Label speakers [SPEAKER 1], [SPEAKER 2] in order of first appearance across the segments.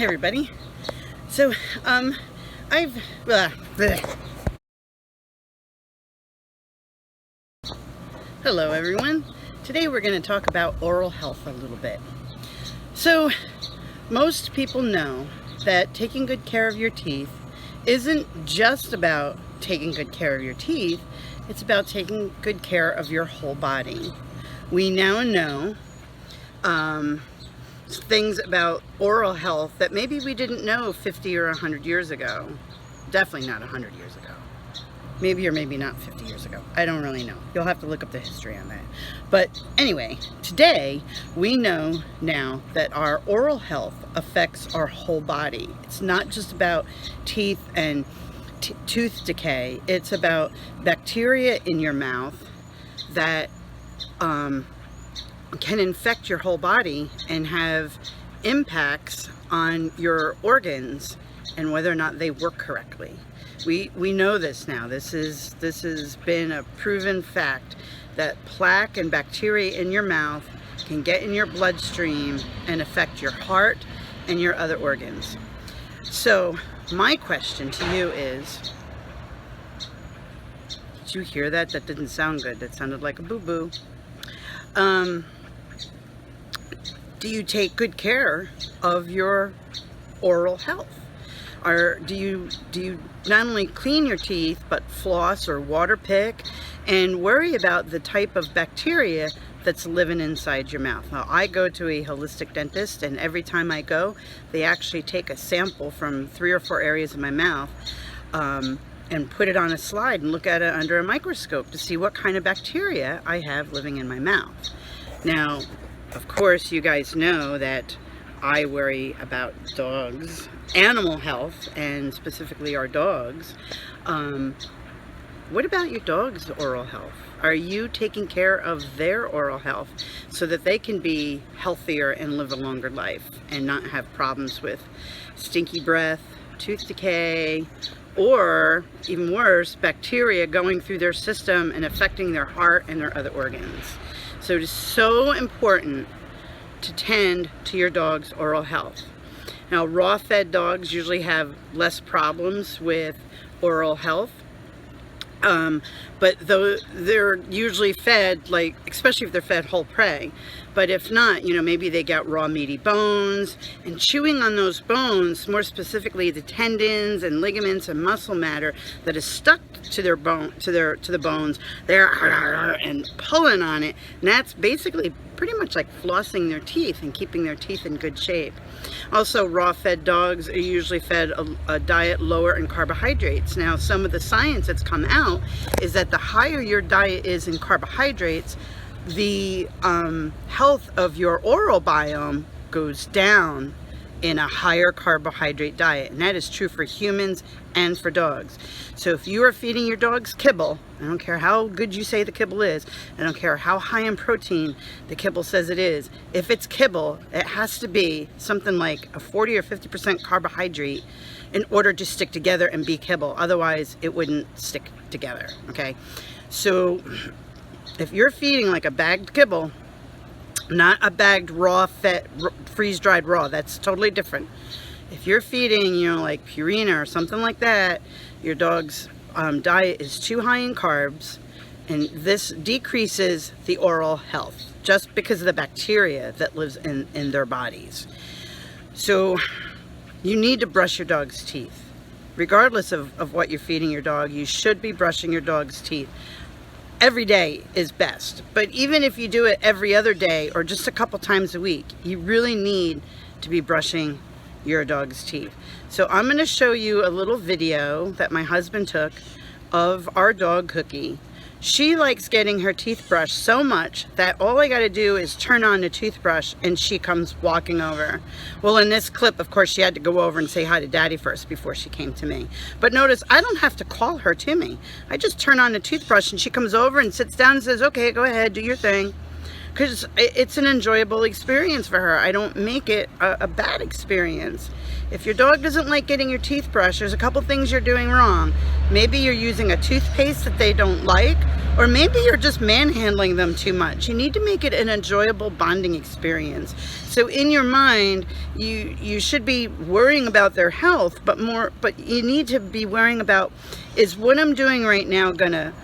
[SPEAKER 1] Hey everybody. So, I've, bleh. Hello everyone. Today we're going to talk about oral health a little bit. So, most people know that taking good care of your teeth isn't just about taking good care of your teeth, it's about taking good care of your whole body. We now know, things about oral health that maybe we didn't know 50 or 100 years ago. Definitely not 100 years ago. Maybe or maybe not 50 years ago. I don't really know. You'll have to look up the history on that. But anyway, today we know now that our oral health affects our whole body. It's not just about teeth and tooth decay. It's about bacteria in your mouth that can infect your whole body and have impacts on your organs and whether or not they work correctly. We know this now. This has been a proven fact that plaque and bacteria in your mouth can get in your bloodstream and affect your heart and your other organs. So my question to you is, did you hear that? That didn't sound good. That sounded like a boo-boo. Do you take good care of your oral health? Or do you not only clean your teeth, but floss or water pick and worry about the type of bacteria that's living inside your mouth? Now, I go to a holistic dentist, and every time I go, they actually take a sample from 3 or 4 areas of my mouth and put it on a slide and look at it under a microscope to see what kind of bacteria I have living in my mouth. Now, of course, you guys know that I worry about dogs, animal health, and specifically our dogs. What about your dog's oral health? Are you taking care of their oral health so that they can be healthier and live a longer life and not have problems with stinky breath, tooth decay, or even worse, bacteria going through their system and affecting their heart and their other organs? So it is so important to tend to your dog's oral health. Now, raw-fed dogs usually have less problems with oral health, but though they're usually fed, like, especially if they're fed whole prey. But if not, maybe they got raw meaty bones, and chewing on those bones, more specifically the tendons and ligaments and muscle matter that is stuck to their bone, to the bones, they're and pulling on it, and that's basically pretty much like flossing their teeth and keeping their teeth in good shape. Also, raw-fed dogs are usually fed a diet lower in carbohydrates. Now, some of the science that's come out is that the higher your diet is in carbohydrates, the health of your oral biome goes down in a higher carbohydrate diet, and that is true for humans and for dogs. So if you are feeding your dogs kibble, I don't care how good you say the kibble is, I don't care how high in protein the kibble says it is, if it's kibble, it has to be something like a 40 or 50% carbohydrate in order to stick together and be kibble. Otherwise, it wouldn't stick together, okay? So if you're feeding like a bagged kibble, not a bagged raw fed, freeze-dried raw, that's totally different. If you're feeding, like Purina or something like that, your dog's diet is too high in carbs, and this decreases the oral health just because of the bacteria that lives in their bodies. So you need to brush your dog's teeth. Regardless of what you're feeding your dog, you should be brushing your dog's teeth. Every day is best, but even if you do it every other day or just a couple times a week, you really need to be brushing your dog's teeth. So I'm going to show you a little video that my husband took of our dog Cookie. She likes getting her teeth brushed so much that all I got to do is turn on the toothbrush and she comes walking over. Well, in this clip, of course, she had to go over and say hi to Daddy first before she came to me. But notice, I don't have to call her to me. I just turn on the toothbrush and she comes over and sits down and says, okay, go ahead, do your thing. because it's an enjoyable experience for her. I don't make it a bad experience. If your dog doesn't like getting your teeth brushed, there's a couple things you're doing wrong. Maybe you're using a toothpaste that they don't like, or maybe you're just manhandling them too much. You need to make it an enjoyable bonding experience. So in your mind, you should be worrying about their health, but you need to be worrying about, is what I'm doing right now gonna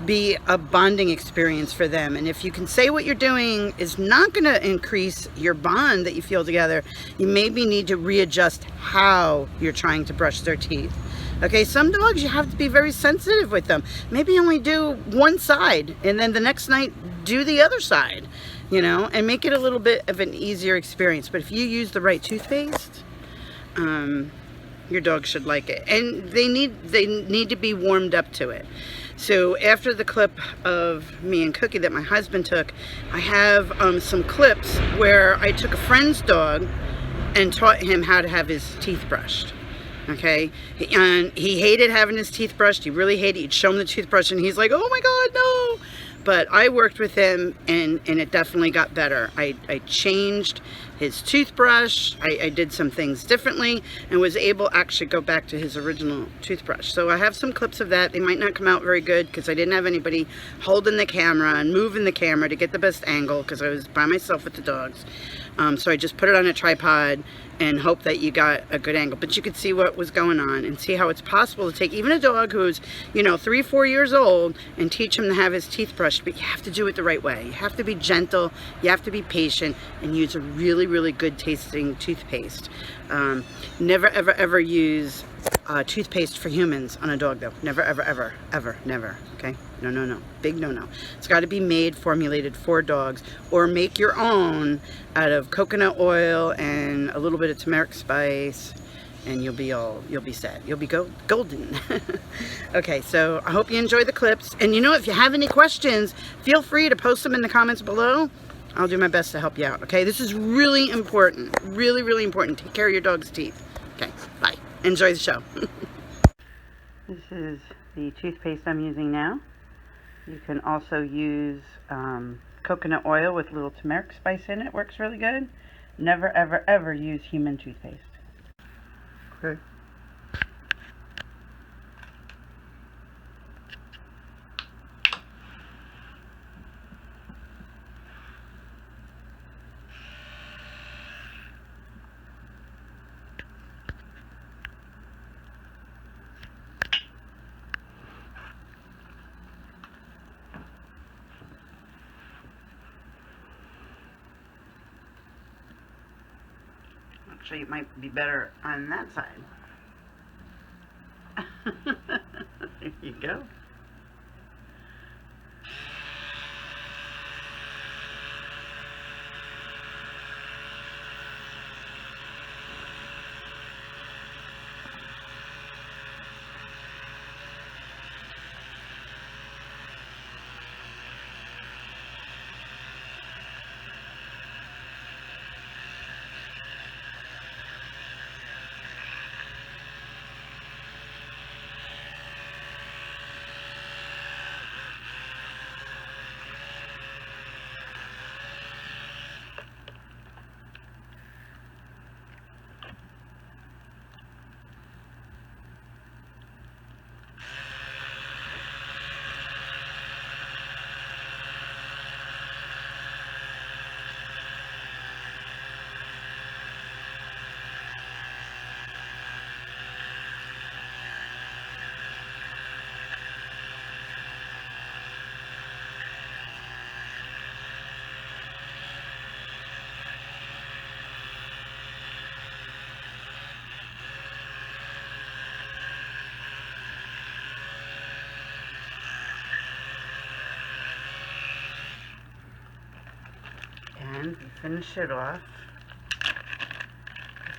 [SPEAKER 1] be a bonding experience for them? And if you can say what you're doing is not going to increase your bond that you feel together, you maybe need to readjust how you're trying to brush their teeth. Okay, some dogs you have to be very sensitive with them. Maybe only do one side and then the next night do the other side, you know, and make it a little bit of an easier experience. But if you use the right toothpaste, your dog should like it, and they need to be warmed up to it. So after the clip of me and Cookie that my husband took, I have some clips where I took a friend's dog and taught him how to have his teeth brushed. Okay, and he hated having his teeth brushed. He really hated it. You'd show him the toothbrush and he's like, oh my God, no. But I worked with him and it definitely got better. I changed his toothbrush. I did some things differently and was able to actually go back to his original toothbrush. So I have some clips of that. They might not come out very good because I didn't have anybody holding the camera and moving the camera to get the best angle because I was by myself with the dogs. So I just put it on a tripod and hope that you got a good angle. But you could see what was going on and see how it's possible to take even a dog who's, you know, 3-4 years old and teach him to have his teeth brushed. But you have to do it the right way. You have to be gentle, you have to be patient, and use a really, really good tasting toothpaste. Never, ever, ever use toothpaste for humans on a dog though. Never, ever, ever, ever, never. Okay? No, no, no. Big no, no. It's got to be made, formulated for dogs, or make your own out of coconut oil and a little bit of turmeric spice, and you'll be set. You'll be golden. Okay, so I hope you enjoy the clips. And you know, if you have any questions, feel free to post them in the comments below. I'll do my best to help you out. Okay, this is really important. Really, really important. Take care of your dog's teeth. Okay, bye. Enjoy the show. This is the toothpaste I'm using now. You can also use coconut oil with a little turmeric spice in it. Works really good. Never, ever, ever use human toothpaste. Okay. Actually, it might be better on that side. There you go. And finish it off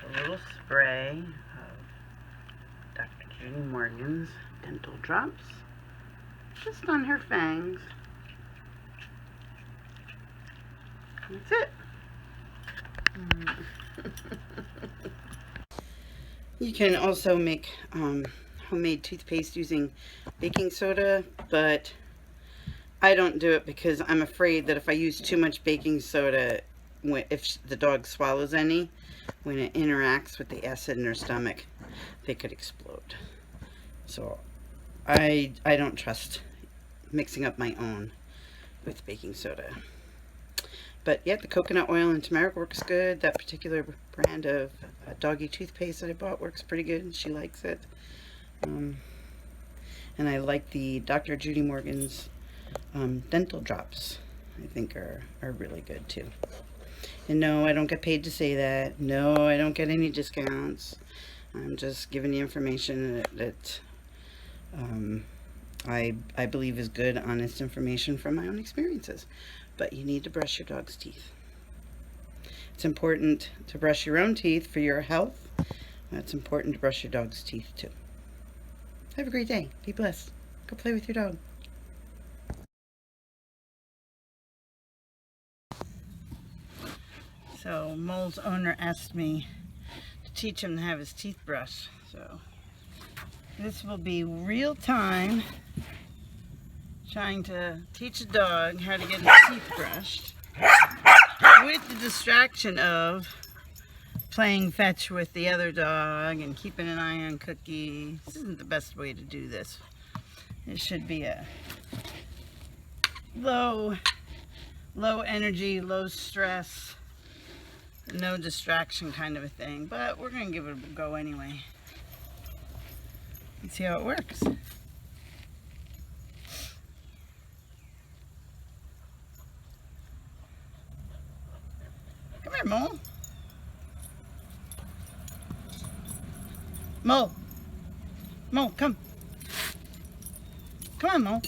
[SPEAKER 1] with a little spray of Dr. Judy Morgan's Dental Drops, just on her fangs. That's it. You can also make homemade toothpaste using baking soda, but I don't do it because I'm afraid that if I use too much baking soda, if the dog swallows any, when it interacts with the acid in their stomach, they could explode. So I don't trust mixing up my own with baking soda. But yeah, the coconut oil and turmeric works good. That particular brand of doggy toothpaste that I bought works pretty good. She likes it. And I like the Dr. Judy Morgan's dental drops. I think are really good too. And no, I don't get paid to say that. No, I don't get any discounts. I'm just giving you information that I believe is good, honest information from my own experiences. But you need to brush your dog's teeth. It's important to brush your own teeth for your health. It's important to brush your dog's teeth too. Have a great day. Be blessed. Go play with your dog. So Mole's owner asked me to teach him to have his teeth brushed. So this will be real time trying to teach a dog how to get his teeth brushed with the distraction of playing fetch with the other dog and keeping an eye on Cookie. This isn't the best way to do this. It should be a low energy, low stress, no distraction kind of a thing, but we're gonna give it a go anyway. Let's see how it works. Come here, Mole. Mole. Mole, come. Come on, Mole.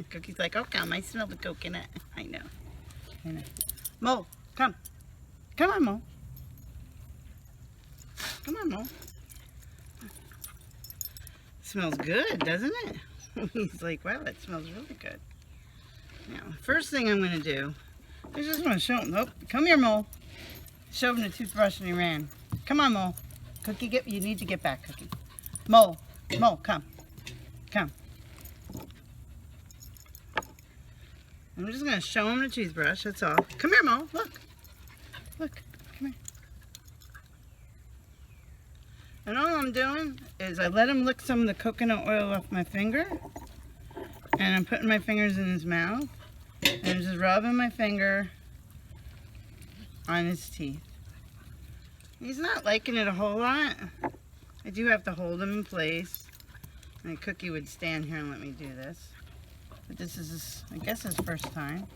[SPEAKER 1] Cookie's like, oh, come, I smell the coconut. I know. Mole, come. Come on, Mole. Come on, Mole. Smells good, doesn't it? He's like, wow, that smells really good. Now, first thing I'm going to do, I just want to show him. Oh, come here, Mole. Showed him the toothbrush and he ran. Come on, Mole. Cookie, you need to get back, Cookie. Mole, come. Come. I'm just going to show him the toothbrush, that's all. Come here, Mole. Look. Look. Come here. And all I'm doing is I let him lick some of the coconut oil off my finger. And I'm putting my fingers in his mouth. And I'm just rubbing my finger on his teeth. He's not liking it a whole lot. I do have to hold him in place. And Cookie would stand here and let me do this. But this is, I guess, his first time.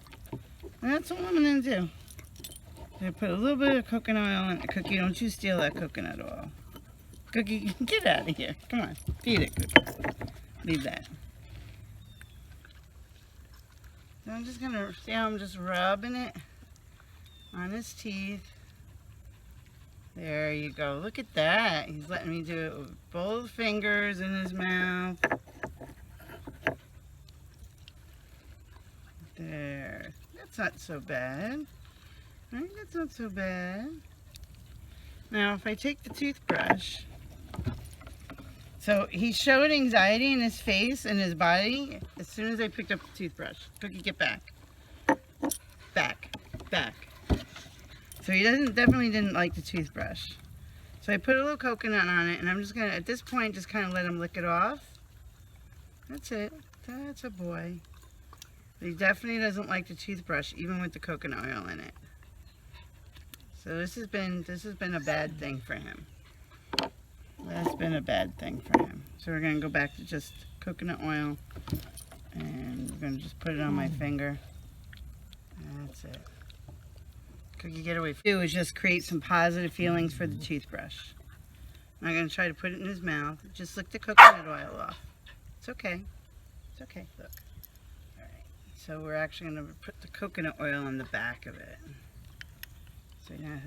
[SPEAKER 1] And that's all I'm going to do. I'm going to put a little bit of coconut oil in it. Cookie, don't you steal that coconut oil. Cookie, get out of here. Come on, feed it, Cookie. Leave that. So I'm just going to see how I'm just rubbing it on his teeth. There you go. Look at that. He's letting me do it with both fingers in his mouth. There. That's not so bad. Right? That's not so bad. Now, if I take the toothbrush, so he showed anxiety in his face and his body as soon as I picked up the toothbrush. Cookie, get back. Back. Back. So he definitely didn't like the toothbrush. So I put a little coconut on it, and I'm just going to, at this point, just kind of let him lick it off. That's it. That's a boy. But he definitely doesn't like the toothbrush, even with the coconut oil in it. So this has been a bad thing for him. That's been a bad thing for him. So we're going to go back to just coconut oil, and we're going to just put it on my finger. That's it. Cookie, get away. Do is just create some positive feelings for the toothbrush. I'm going to try to put it in his mouth. Just lick the coconut oil off. It's okay. It's okay. Look. All right. So we're actually going to put the coconut oil on the back of it. So you don't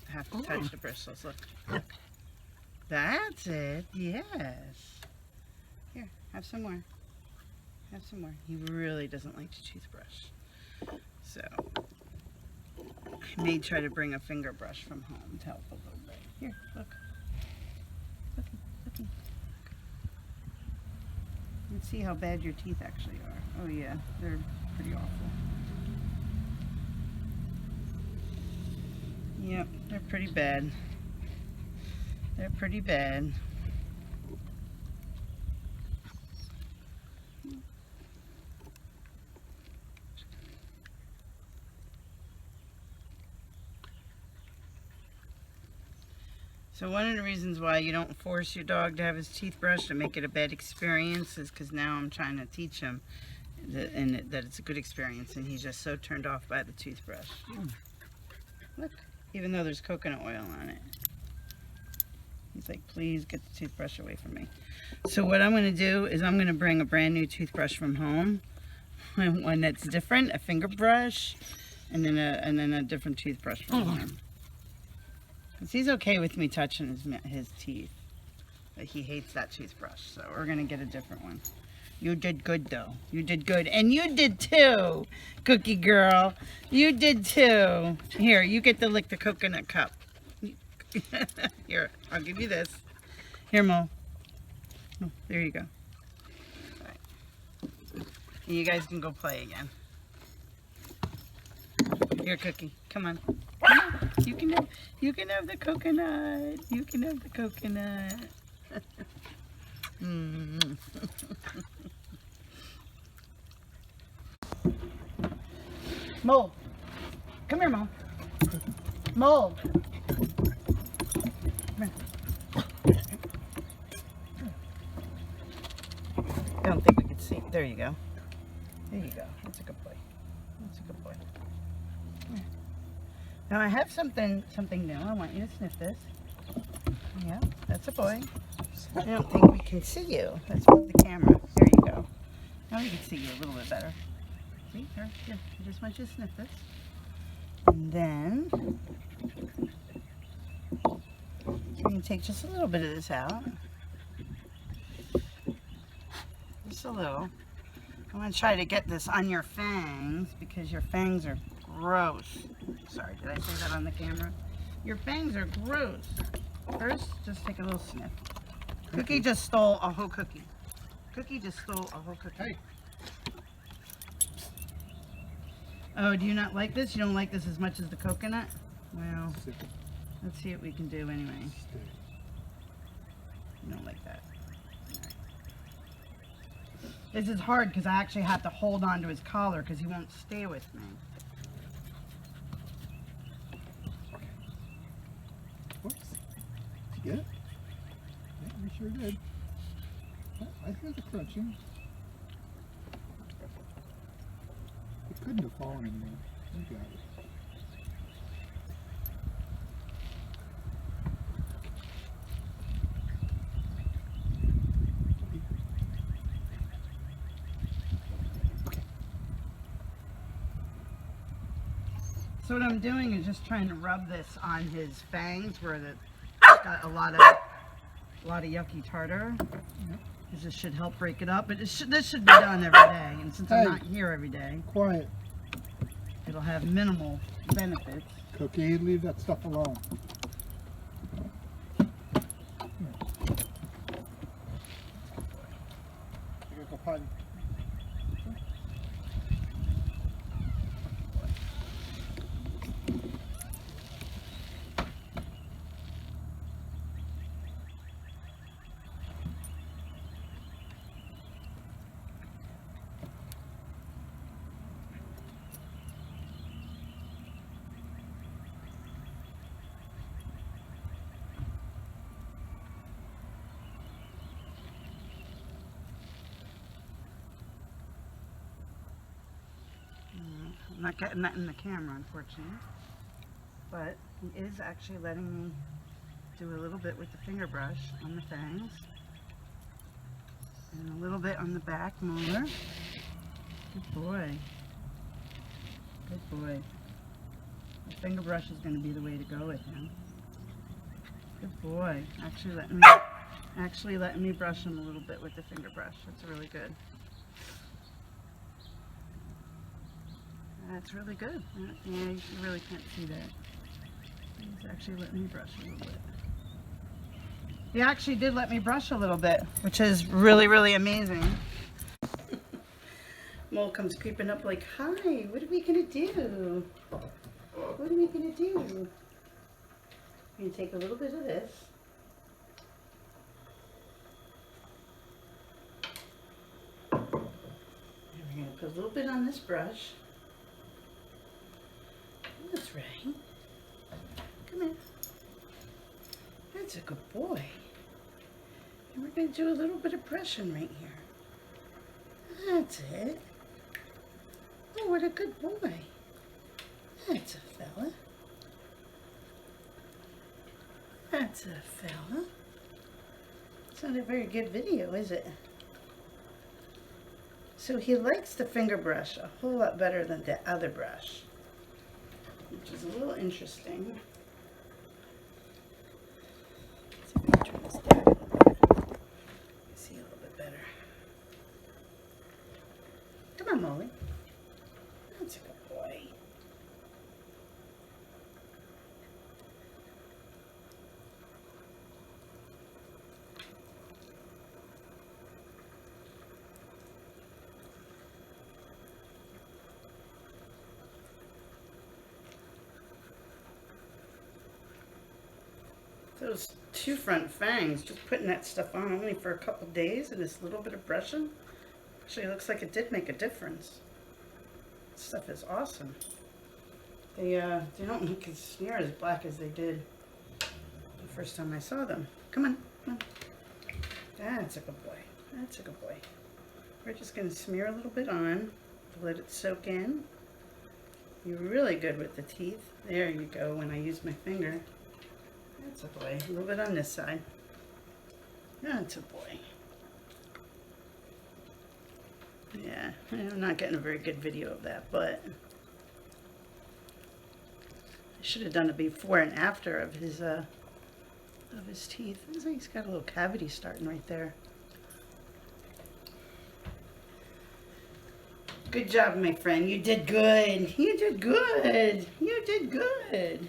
[SPEAKER 1] have to touch the bristles. Look. Look. That's it. Yes. Here, have some more. Have some more. He really doesn't like the toothbrush. So I may try to bring a finger brush from home to help a little bit. Here, look. Looky. Let's see how bad your teeth actually are. Oh yeah, they're pretty awful. Yep, they're pretty bad. They're pretty bad. So one of the reasons why you don't force your dog to have his teeth brushed to make it a bad experience is because now I'm trying to teach him that it's a good experience, and he's just so turned off by the toothbrush. Look, even though there's coconut oil on it. He's like, please get the toothbrush away from me. So what I'm going to do is I'm going to bring a brand new toothbrush from home, one that's different, a finger brush, and then a different toothbrush from home. Because he's okay with me touching his teeth, but he hates that toothbrush, so we're going to get a different one. You did good, though. You did good. And you did, too, Cookie Girl. You did, too. Here, you get to lick the coconut cup. Here, I'll give you this. Here, Mo. Oh, there you go. All right. And you guys can go play again. Here, Cookie. Come on. You can have the coconut. You can have the coconut. Mo. Come here, Mo. Mo. I don't think we can see. There you go. There you go. That's a good boy. That's a good boy. Come here. Now I have something new. I want you to sniff this. Yeah, that's a boy. I don't think we can see you. Let's move the camera. There you go. Now we can see you a little bit better. See? Here. I just want you to sniff this. And then you can take just a little bit of this out. Just a little. I want to try to get this on your fangs because your fangs are gross. Sorry, did I say that on the camera? Your fangs are gross. First, just take a little sniff. Cookie just stole a whole cookie. Cookie just stole a whole cookie.
[SPEAKER 2] Hey.
[SPEAKER 1] Oh, do you not like this? You don't like this as much as the coconut? Well, let's see what we can do anyway. You don't like that. Right. This is hard because I actually have to hold on to his collar because he won't stay with me.
[SPEAKER 2] Whoops. Did you get it? Yeah, we sure did. I hear the crunching. It couldn't have fallen in there. You got it.
[SPEAKER 1] So what I'm doing is just trying to rub this on his fangs where it's got a lot of yucky tartar. This should help break it up, but this should be done every day. And since I'm not here every day,
[SPEAKER 2] Quiet.
[SPEAKER 1] it'll have minimal benefits.
[SPEAKER 2] Cookie, leave that stuff alone. You gotta go potty.
[SPEAKER 1] I'm not getting that in the camera, unfortunately. But he is actually letting me do a little bit with the finger brush on the fangs. And a little bit on the back molar. Good boy. Good boy. The finger brush is going to be the way to go with him. Good boy. Actually letting me brush him a little bit with the finger brush. That's really good. That's really good. Yeah, you really can't see that. He's actually letting me brush a little bit. He actually did let me brush a little bit, which is really, really amazing. Mole comes creeping up like, hi, what are we gonna do? What are we gonna do? I'm gonna take a little bit of this. And we're gonna put a little bit on this brush. That's right. Come here. That's a good boy. And we're gonna do a little bit of brushing right here. That's it. Oh, what a good boy. That's a fella. That's a fella. It's not a very good video, is it? So he likes the finger brush a whole lot better than the other brush, which is a little interesting. Let's see if I can turn this down a little bit. See a little bit better. Come on, Molly. That's a good boy. Those two front fangs, just putting that stuff on only for a couple days and this little bit of brushing, actually looks like it did make a difference. This stuff is awesome. They don't look as near as black as they did the first time I saw them. Come on, come on. That's a good boy. That's a good boy. We're just going to smear a little bit on to let it soak in. You're really good with the teeth. There you go, when I use my finger. That's a boy. A little bit on this side. That's a boy. Yeah, I'm not getting a very good video of that, but I should have done a before and after of his teeth. Looks like he's got a little cavity starting right there. Good job, my friend. You did good. You did good. You did good.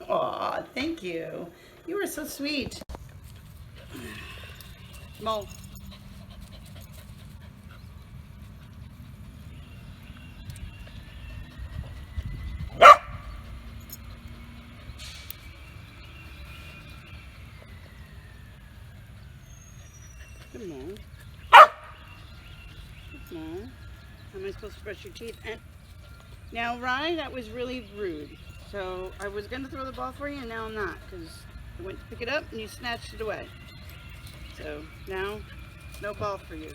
[SPEAKER 1] Aw, thank you. You were so sweet. Mo. Come on. Come on. How am I supposed to brush your teeth? And now, Rye, that was really rude. So I was going to throw the ball for you, and now I'm not, because I went to pick it up and you snatched it away. So now, no ball for you.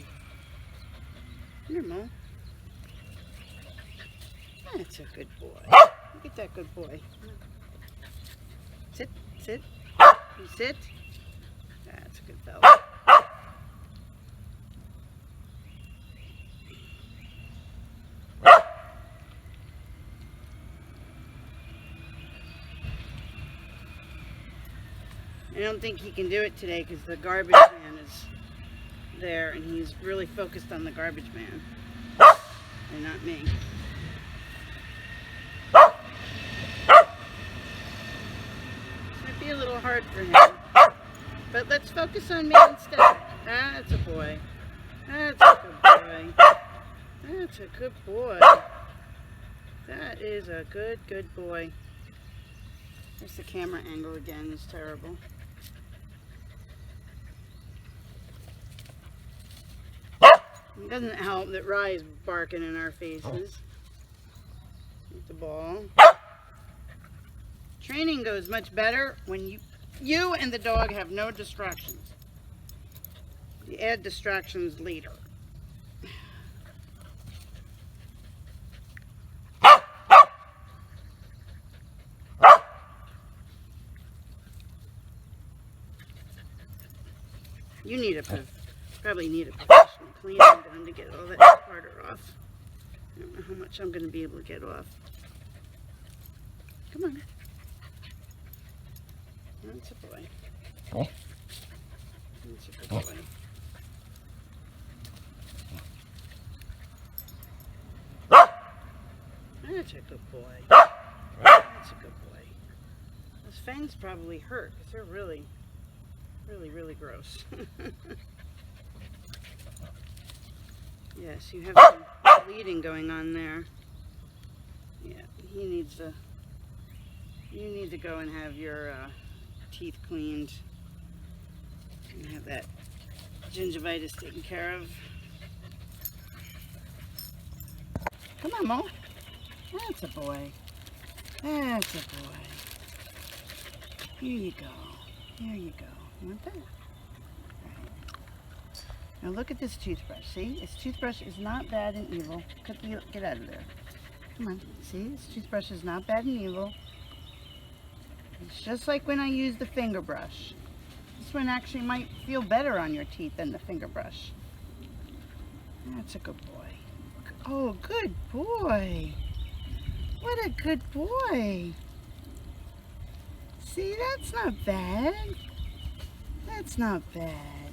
[SPEAKER 1] Come here, Mo. That's a good boy. Look at that good boy. Sit, sit. You sit. That's a good fella. I don't think he can do it today because the garbage man is there and he's really focused on the garbage man and not me. This might be a little hard for him, but let's focus on me instead. That's a boy. That's a good boy. That's a good boy. That is a good, good boy. There's the camera angle again. It's terrible. It doesn't help that Rye is barking in our faces. With the ball. Training goes much better when you and the dog have no distractions. You add distractions later. You need probably need a professional cleaning gun to get all that tartar off. I don't know how much I'm going to be able to get off. Come on. That's a boy. That's a good boy. That's a good boy. That's a good boy. Those fangs probably hurt because they're really, really gross. Yes, you have some bleeding going on there. Yeah, you need to go and have your teeth cleaned and have that gingivitis taken care of. Come on, Mo. That's a boy. That's a boy. Here you go. Here you go. You want that? Right. Now look at this toothbrush. See? This toothbrush is not bad and evil. Get out of there. Come on. See? This toothbrush is not bad and evil. It's just like when I use the finger brush. This one actually might feel better on your teeth than the finger brush. That's a good boy. Oh, good boy. What a good boy. See, that's not bad. That's not bad.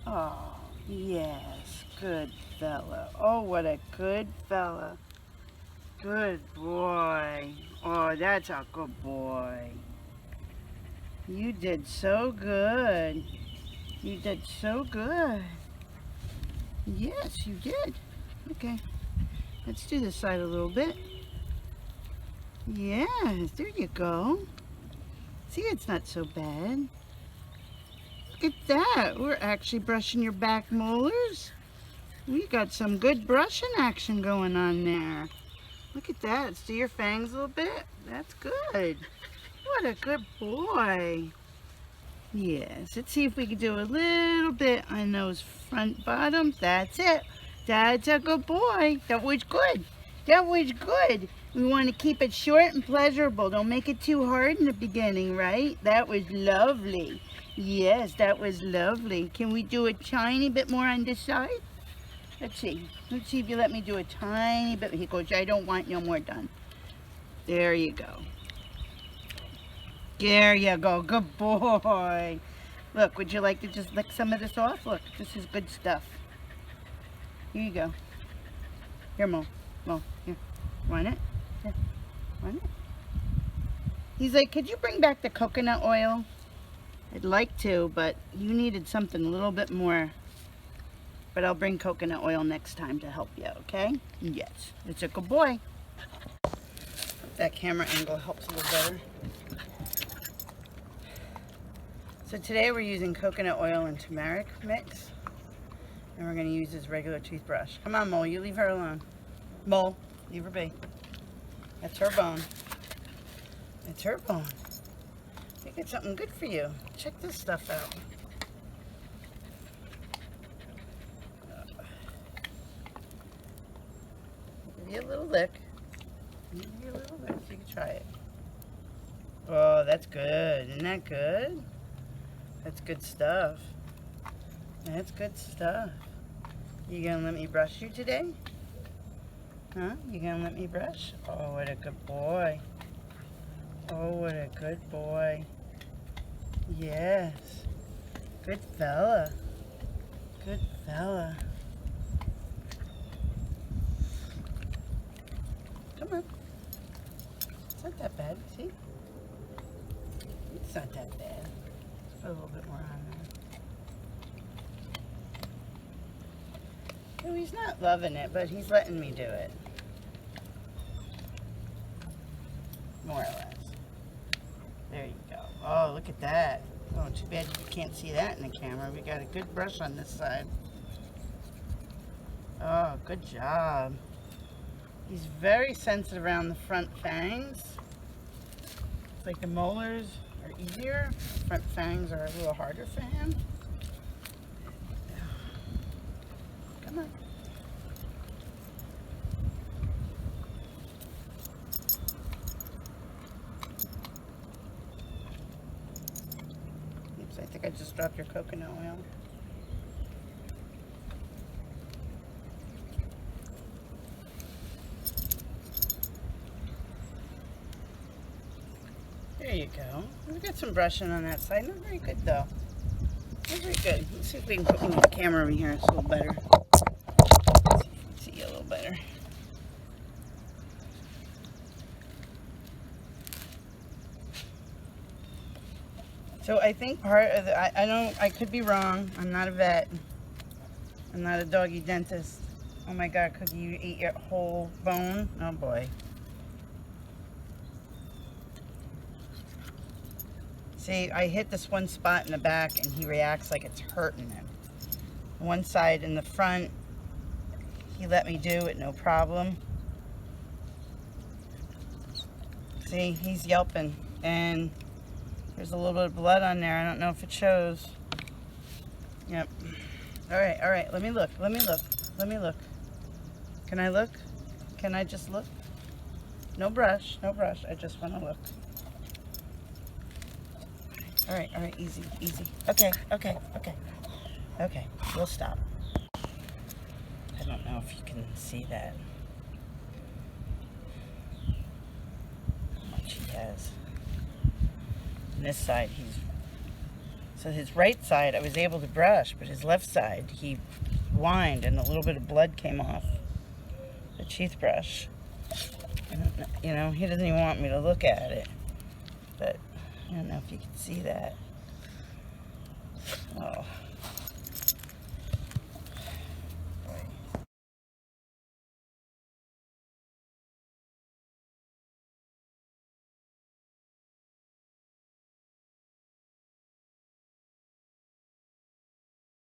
[SPEAKER 1] Oh, yes. Good fella. Oh, what a good fella. Good boy. Oh, that's a good boy. You did so good. You did so good. Yes, you did. Okay. Let's do this side a little bit. Yes, there you go. See, it's not so bad. Look at that. We're actually brushing your back molars. We got some good brushing action going on there. Look at that. Let's do your fangs a little bit. That's good. What a good boy. Yes, let's see if we can do a little bit on those front bottoms. That's it. That's a good boy. That was good. That was good. We want to keep it short and pleasurable. Don't make it too hard in the beginning, right? That was lovely. Yes, that was lovely. Can we do a tiny bit more on this side? Let's see. Let's see if you let me do a tiny bit. He goes, I don't want no more done. There you go. There you go. Good boy. Look, would you like to just lick some of this off? Look, this is good stuff. Here you go. Here, Mo. Mo, here. Want it? Here. Want it? He's like, could you bring back the coconut oil? I'd like to, but you needed something a little bit more. But I'll bring coconut oil next time to help you, okay? Yes. It's a good boy. That camera angle helps a little better. So today we're using coconut oil and turmeric mix. And we're going to use this regular toothbrush. Come on, Mo, you leave her alone. Mo, leave her be. That's her bone. It's her bone. I got something good for you. Check this stuff out. Give you a little lick. Give you a little lick so you can try it. Oh, that's good. Isn't that good? That's good stuff. That's good stuff. You gonna let me brush you today? Huh? You gonna let me brush? Oh, what a good boy. Oh, what a good boy. Yes. Good fella. Good fella. Come on. It's not that bad, see? It's not that bad. Let's put a little bit more on there. Oh, he's not loving it, but he's letting me do it. More or less. There you go. Oh, look at that. Oh, too bad you can't see that in the camera. We got a good brush on this side. Oh, good job. He's very sensitive around the front fangs. It's like the molars are easier. Front fangs are a little harder for him. Come on. Oops, I think I just dropped your coconut oil. There you go. We got some brushing on that side. Not very good though. Not very good. Let's see if we can move the camera over here. It's a little better. See you a little better. So I think part of the, I could be wrong. I'm not a vet. I'm not a doggy dentist. Oh my God, Cookie, you eat your whole bone? Oh boy. See, I hit this one spot in the back and he reacts like it's hurting him. One side in the front, he let me do it, no problem. See, he's yelping and there's a little bit of blood on there. I don't know if it shows. Yep. All right, let me look. Can I look? Can I just look? No brush, I just want to look. All right, easy. Okay, we'll stop. I don't know if you can see that. How much he has. On this side, so his right side I was able to brush, but his left side, he whined and a little bit of blood came off the teeth brush. I don't know, you know, he doesn't even want me to look at it, but I don't know if you can see that. Oh.